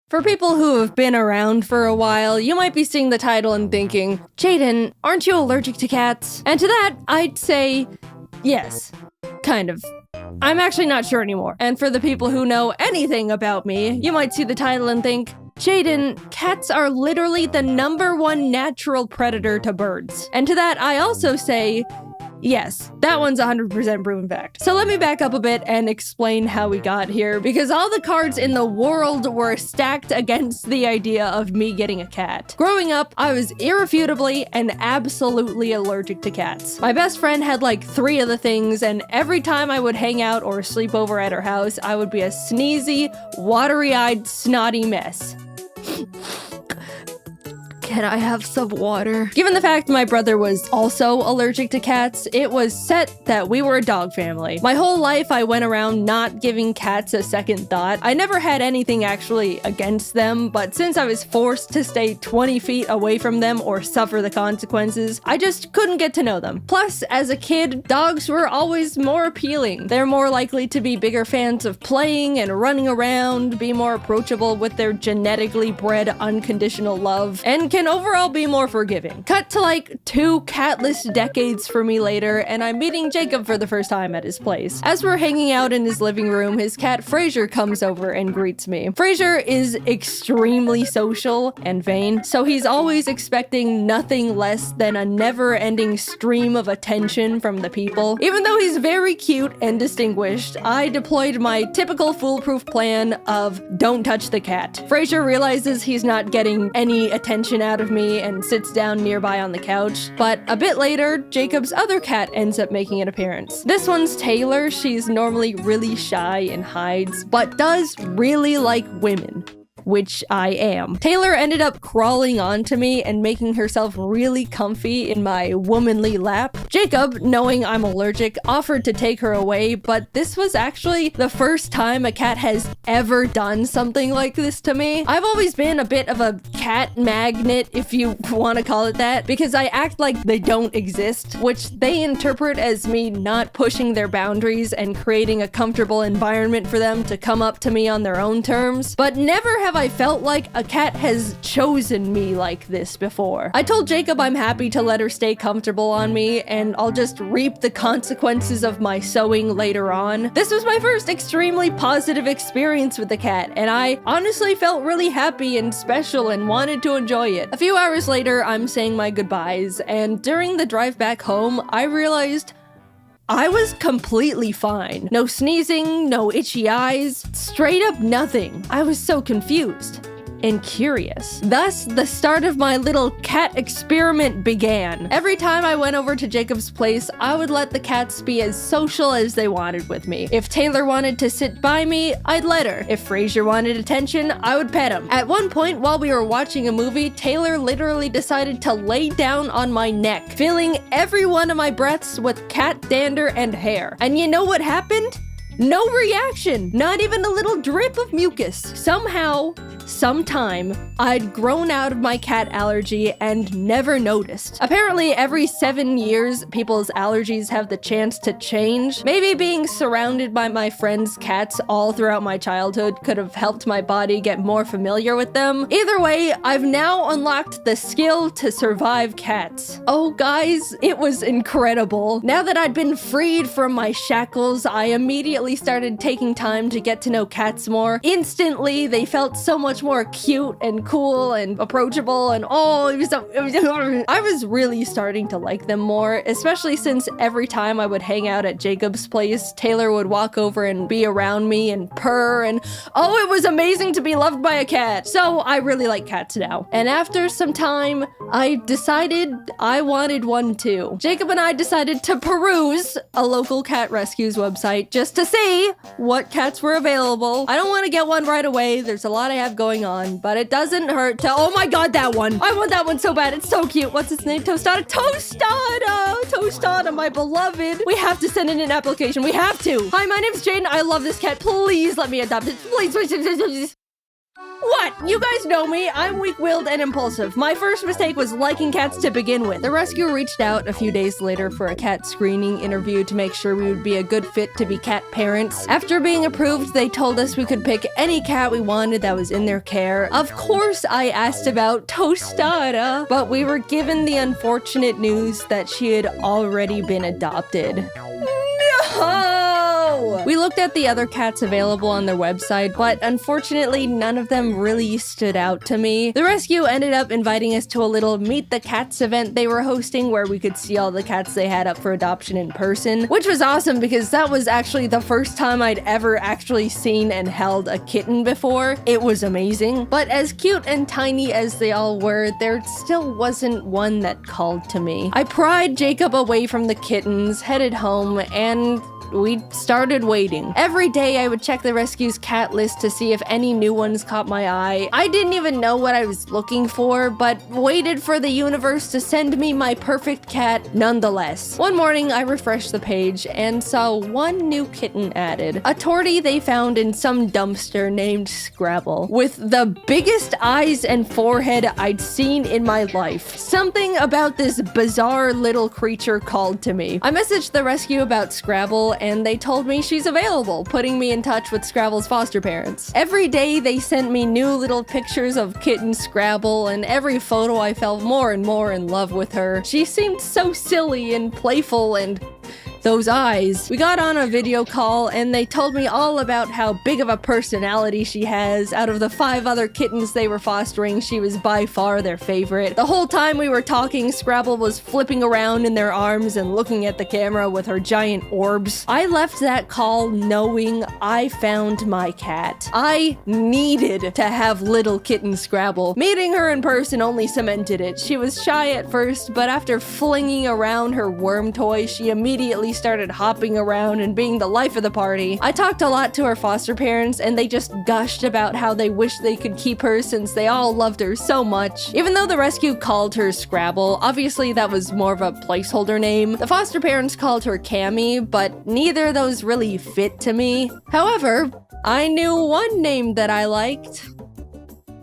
For people who have been around for a while, you might be seeing the title and thinking, Jaiden, aren't you allergic to cats? And to that, I'd say, yes, kind of. I'm actually not sure anymore. And for the people who know anything about me, you might see the title and think, Jaiden, cats are literally the #1 natural predator to birds. And to that, I also say, yes, that one's 100% proven fact. So let me back up a bit and explain how we got here, because all the cards in the world were stacked against the idea of me getting a cat. Growing up, I was irrefutably and absolutely allergic to cats. My best friend had like 3 of the things, and every time I would hang out or sleep over at her house, I would be a sneezy, watery-eyed, snotty mess. Can I have some water? Given the fact my brother was also allergic to cats, it was set that we were a dog family. My whole life I went around not giving cats a second thought. I never had anything actually against them, but since I was forced to stay 20 feet away from them or suffer the consequences, I just couldn't get to know them. Plus, as a kid, dogs were always more appealing. They're more likely to be bigger fans of playing and running around, be more approachable with their genetically bred unconditional love, and can overall be more forgiving. Cut to like 2 catless decades for me later, and I'm meeting Jacob for the first time at his place. As we're hanging out in his living room, his cat Fraser comes over and greets me. Fraser is extremely social and vain, so he's always expecting nothing less than a never-ending stream of attention from the people. Even though he's very cute and distinguished, I deployed my typical foolproof plan of don't touch the cat. Fraser realizes he's not getting any attention out of me and sits down nearby on the couch, but a bit later, Jacob's other cat ends up making an appearance. This one's Taylor. She's normally really shy and hides, but does really like women, which I am. Taylor ended up crawling onto me and making herself really comfy in my womanly lap. Jacob, knowing I'm allergic, offered to take her away, but this was actually the first time a cat has ever done something like this to me. I've always been a bit of a cat magnet, if you want to call it that, because I act like they don't exist, which they interpret as me not pushing their boundaries and creating a comfortable environment for them to come up to me on their own terms. But never have I felt like a cat has chosen me like this before. I told Jacob I'm happy to let her stay comfortable on me, and I'll just reap the consequences of my sewing later on. This was my first extremely positive experience with the cat, and I honestly felt really happy and special and wanted to enjoy it. A few hours later, I'm saying my goodbyes, and during the drive back home, I realized I was completely fine. No sneezing, no itchy eyes, straight up nothing. I was so confused and curious. Thus, the start of my little cat experiment began. Every time I went over to Jacob's place, I would let the cats be as social as they wanted with me. If Taylor wanted to sit by me, I'd let her. If Fraser wanted attention, I would pet him. At one point, while we were watching a movie, Taylor literally decided to lay down on my neck, filling every one of my breaths with cat dander and hair. And you know what happened? No reaction, not even a little drip of mucus. Somehow, sometime, I'd grown out of my cat allergy and never noticed. Apparently, every 7 years, people's allergies have the chance to change. Maybe being surrounded by my friends' cats all throughout my childhood could have helped my body get more familiar with them. Either way, I've now unlocked the skill to survive cats. Oh, guys, it was incredible. Now that I'd been freed from my shackles, I immediately started taking time to get to know cats more. Instantly, they felt so much more cute and cool and approachable, and I was really starting to like them more, especially since every time I would hang out at Jacob's place, Taylor would walk over and be around me and purr, and oh, it was amazing to be loved by a cat. So I really like cats now. And after some time, I decided I wanted one too. Jacob and I decided to peruse a local cat rescues website just to see what cats were available. I don't want to get one right away. There's a lot I have going on, but it doesn't hurt to— oh my god, that one! I want that one so bad. It's so cute. What's its name? Tostada? Tostada, my beloved. We have to send in an application. We have to. Hi, my name's Jaiden. I love this cat. Please let me adopt it. Please. What? You guys know me. I'm weak-willed and impulsive. My first mistake was liking cats to begin with. The rescue reached out a few days later for a cat screening interview to make sure we would be a good fit to be cat parents. After being approved, they told us we could pick any cat we wanted that was in their care. Of course, I asked about Tostada, but we were given the unfortunate news that she had already been adopted. No! We looked at the other cats available on their website, but unfortunately none of them really stood out to me. The rescue ended up inviting us to a little Meet the Cats event they were hosting where we could see all the cats they had up for adoption in person, which was awesome because that was actually the first time I'd ever actually seen and held a kitten before. It was amazing. But as cute and tiny as they all were, there still wasn't one that called to me. I pried Jacob away from the kittens, headed home, and we started waiting. Every day I would check the rescue's cat list to see if any new ones caught my eye. I didn't even know what I was looking for, but waited for the universe to send me my perfect cat nonetheless. One morning I refreshed the page and saw one new kitten added. A tortie they found in some dumpster named Scrabble, with the biggest eyes and forehead I'd seen in my life. Something about this bizarre little creature called to me. I messaged the rescue about Scrabble and they told me she's available, putting me in touch with Scrabble's foster parents. Every day they sent me new little pictures of kitten Scrabble, and every photo I fell more and more in love with her. She seemed so silly and playful, and those eyes. We got on a video call and they told me all about how big of a personality she has. Out of the 5 other kittens they were fostering, she was by far their favorite. The whole time we were talking, Scrabble was flipping around in their arms and looking at the camera with her giant orbs. I left that call knowing I found my cat. I needed to have little kitten Scrabble. Meeting her in person only cemented it. She was shy at first, but after flinging around her worm toy, she immediately started hopping around and being the life of the party. I talked a lot to her foster parents and they just gushed about how they wish they could keep her since they all loved her so much. Even though the rescue called her Scrabble, obviously that was more of a placeholder name. The foster parents called her Cammy, but neither of those really fit to me. However, I knew one name that I liked.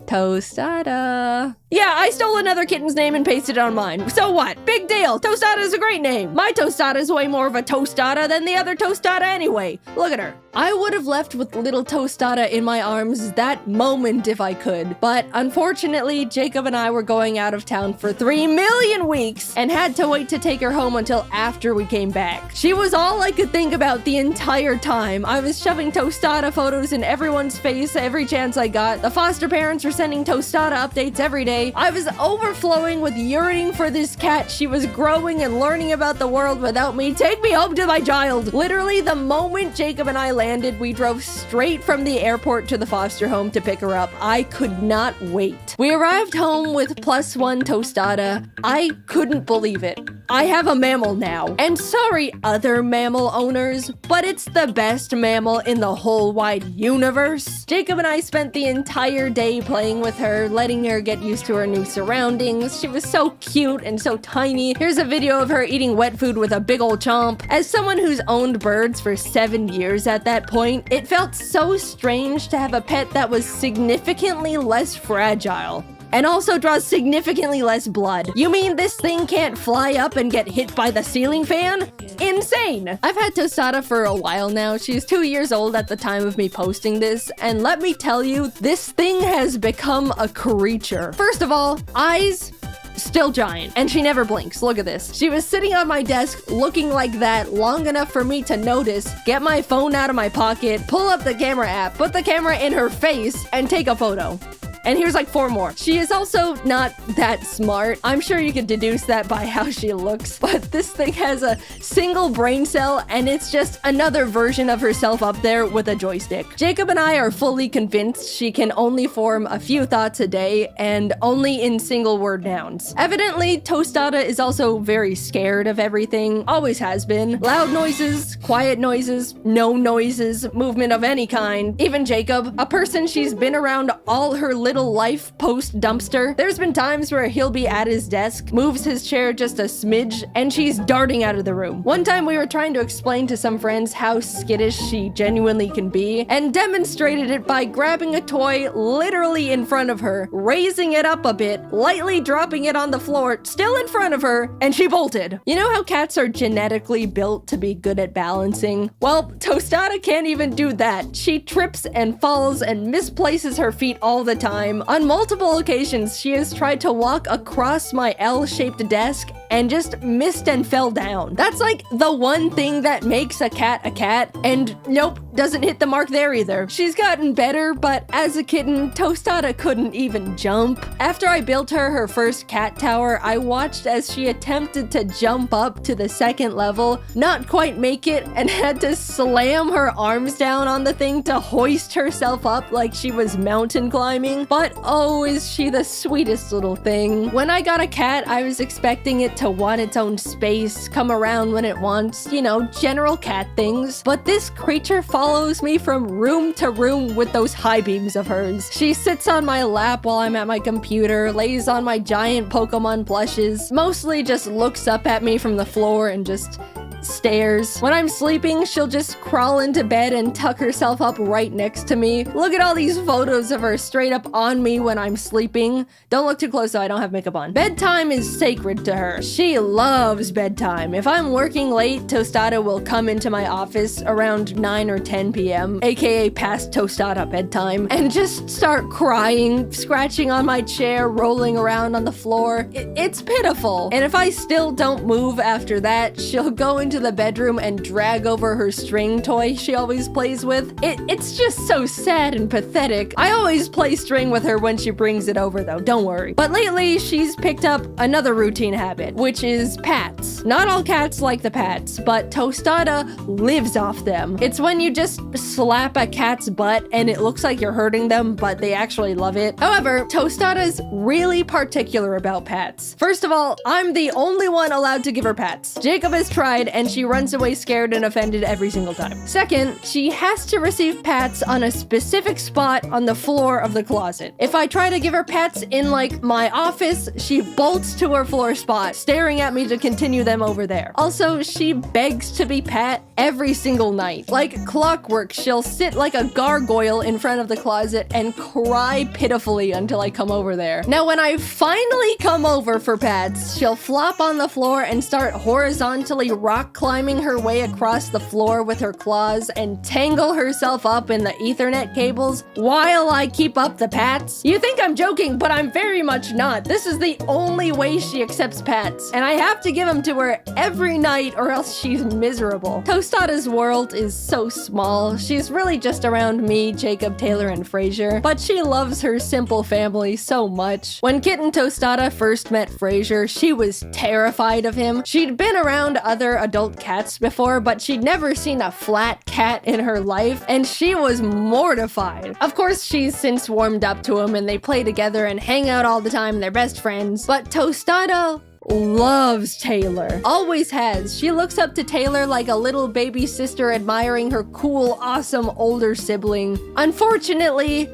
Tostada. Yeah, I stole another kitten's name and pasted it on mine. So what? Big deal. Tostada is a great name. My Tostada is way more of a tostada than the other Tostada anyway. Look at her. I would have left with little Tostada in my arms that moment if I could. But unfortunately, Jacob and I were going out of town for 3 million weeks and had to wait to take her home until after we came back. She was all I could think about the entire time. I was shoving Tostada photos in everyone's face every chance I got. The foster parents were sending Tostada updates every day. I was overflowing with yearning for this cat. She was growing and learning about the world without me. Take me home to my child. Literally, the moment Jacob and I landed, we drove straight from the airport to the foster home to pick her up. I could not wait. We arrived home with +1 Tostada. I couldn't believe it. I have a mammal now. And sorry, other mammal owners, but it's the best mammal in the whole wide universe. Jacob and I spent the entire day playing with her, letting her get used to her new surroundings. She was so cute and so tiny. Here's a video of her eating wet food with a big old chomp. As someone who's owned birds for 7 years at that point, it felt so strange to have a pet that was significantly less fragile. And also draws significantly less blood. You mean this thing can't fly up and get hit by the ceiling fan? Insane! I've had Tostada for a while now. She's 2 years old at the time of me posting this, and let me tell you, this thing has become a creature. First of all, eyes, still giant, and she never blinks. Look at this. She was sitting on my desk looking like that long enough for me to notice, get my phone out of my pocket, pull up the camera app, put the camera in her face, and take a photo. And here's like 4 more. She is also not that smart. I'm sure you can deduce that by how she looks, but this thing has a single brain cell and it's just another version of herself up there with a joystick. Jacob and I are fully convinced she can only form a few thoughts a day and only in single word nouns. Evidently, Tostada is also very scared of everything, always has been. Loud noises, quiet noises, no noises, movement of any kind. Even Jacob, a person she's been around all her little little life post dumpster. There's been times where he'll be at his desk, moves his chair just a smidge, and she's darting out of the room. One time we were trying to explain to some friends how skittish she genuinely can be, and demonstrated it by grabbing a toy literally in front of her, raising it up a bit, lightly dropping it on the floor, still in front of her, and she bolted. You know how cats are genetically built to be good at balancing? Well, Tostada can't even do that. She trips and falls and misplaces her feet all the time. On multiple occasions, she has tried to walk across my L-shaped desk and just missed and fell down. That's like the one thing that makes a cat, and nope, doesn't hit the mark there either. She's gotten better, but as a kitten, Tostada couldn't even jump. After I built her first cat tower, I watched as she attempted to jump up to the second level, not quite make it, and had to slam her arms down on the thing to hoist herself up like she was mountain climbing. But oh, is she the sweetest little thing. When I got a cat, I was expecting it to want its own space, come around when it wants, you know, general cat things. But this creature follows me from room to room with those high beams of hers. She sits on my lap while I'm at my computer, lays on my giant Pokemon plushes, mostly just looks up at me from the floor and just stares. When I'm sleeping, she'll just crawl into bed and tuck herself up right next to me. Look at all these photos of her straight up on me when I'm sleeping. Don't look too close though, I don't have makeup on. Bedtime is sacred to her. She loves bedtime. If I'm working late, Tostada will come into my office around 9 or 10 p.m., aka past Tostada bedtime, and just start crying, scratching on my chair, rolling around on the floor. It's pitiful. And if I still don't move after that, she'll go into the bedroom and drag over her string toy she always plays with. It's just so sad and pathetic. I always play string with her when she brings it over though, don't worry. But lately, she's picked up another routine habit, which is pats. Not all cats like the pats, but Tostada lives off them. It's when you just slap a cat's butt and it looks like you're hurting them, but they actually love it. However, Tostada's really particular about pats. First of all, I'm the only one allowed to give her pats. Jacob has tried and she runs away scared and offended every single time. Second, she has to receive pats on a specific spot on the floor of the closet. If I try to give her pats in like my office, she bolts to her floor spot, staring at me to continue them over there. Also, she begs to be pat every single night. Like clockwork, she'll sit like a gargoyle in front of the closet and cry pitifully until I come over there. Now, when I finally come over for pats, she'll flop on the floor and start horizontally rock climbing her way across the floor with her claws and tangle herself up in the Ethernet cables while I keep up the pats. You think I'm joking, but I'm very much not. This is the only way she accepts pats, and I have to give them to her every night or else she's miserable. Tostada's world is so small. She's really just around me, Jacob, Taylor, and Frasier, but she loves her simple family so much. When Kitten Tostada first met Frasier, she was terrified of him. She'd been around other adult cats before, but she'd never seen a flat cat in her life, and she was mortified. Of course, she's since warmed up to him, and they play together and hang out all the time, they're best friends. But Tostada loves Taylor. Always has. She looks up to Taylor like a little baby sister admiring her cool, awesome older sibling. Unfortunately,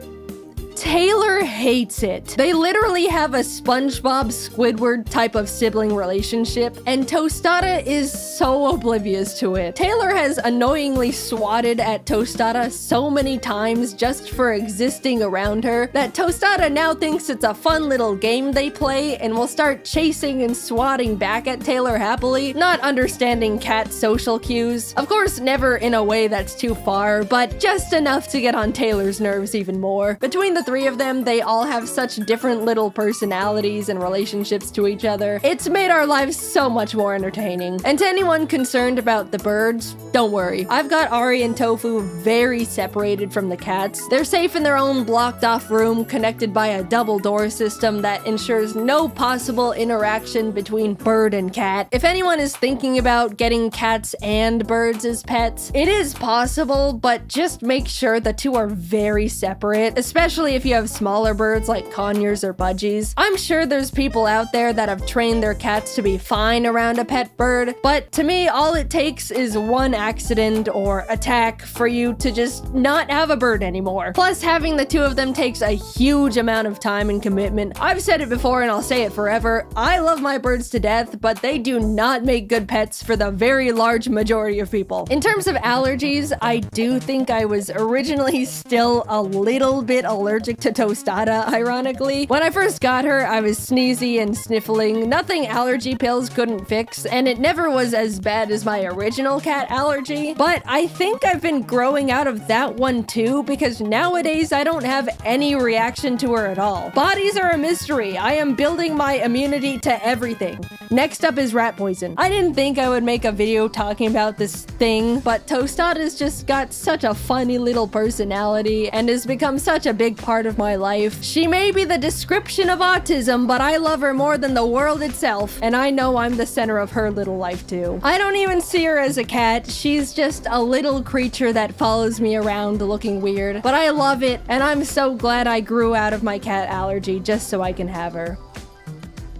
Taylor hates it. They literally have a SpongeBob Squidward type of sibling relationship, and Tostada is so oblivious to it. Taylor has annoyingly swatted at Tostada so many times just for existing around her that Tostada now thinks it's a fun little game they play and will start chasing and swatting back at Taylor happily, not understanding cat social cues. Of course, never in a way that's too far, but just enough to get on Taylor's nerves even more. Between the three of them, they all have such different little personalities and relationships to each other. It's made our lives so much more entertaining. And to anyone concerned about the birds, don't worry. I've got Ari and Tofu very separated from the cats. They're safe in their own blocked off room connected by a double door system that ensures no possible interaction between bird and cat. If anyone is thinking about getting cats and birds as pets, it is possible, but just make sure the two are very separate, especially if you have small smaller birds like conures or budgies. I'm sure there's people out there that have trained their cats to be fine around a pet bird, but to me, all it takes is one accident or attack for you to just not have a bird anymore. Plus, having the two of them takes a huge amount of time and commitment. I've said it before and I'll say it forever. I love my birds to death, but they do not make good pets for the very large majority of people. In terms of allergies, I do think I was originally still a little bit allergic to Tostada, ironically. When I first got her, I was sneezy and sniffling, nothing allergy pills couldn't fix, and it never was as bad as my original cat allergy, but I think I've been growing out of that one too, because nowadays I don't have any reaction to her at all. Bodies are a mystery. I am building my immunity to everything. Next up is rat poison. I didn't think I would make a video talking about this thing, but Tostada's just got such a funny little personality and has become such a big part of my life. She may be the description of autism, but I love her more than the world itself, and I know I'm the center of her little life too. I don't even see her as a cat. She's just a little creature that follows me around looking weird, but I love it, and I'm so glad I grew out of my cat allergy just so I can have her.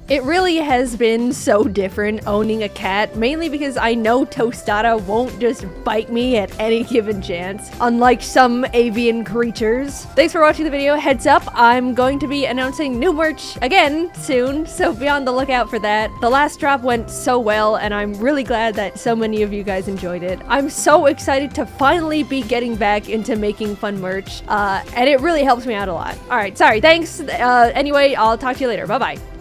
It really has been so different owning a cat, mainly because I know Tostada won't just bite me at any given chance, unlike some avian creatures. Thanks for watching the video. Heads up, I'm going to be announcing new merch again soon, so be on the lookout for that. The last drop went so well, and I'm really glad that so many of you guys enjoyed it. I'm so excited to finally be getting back into making fun merch, and it really helps me out a lot. Alright, sorry, thanks. Anyway, I'll talk to you later. Bye-bye.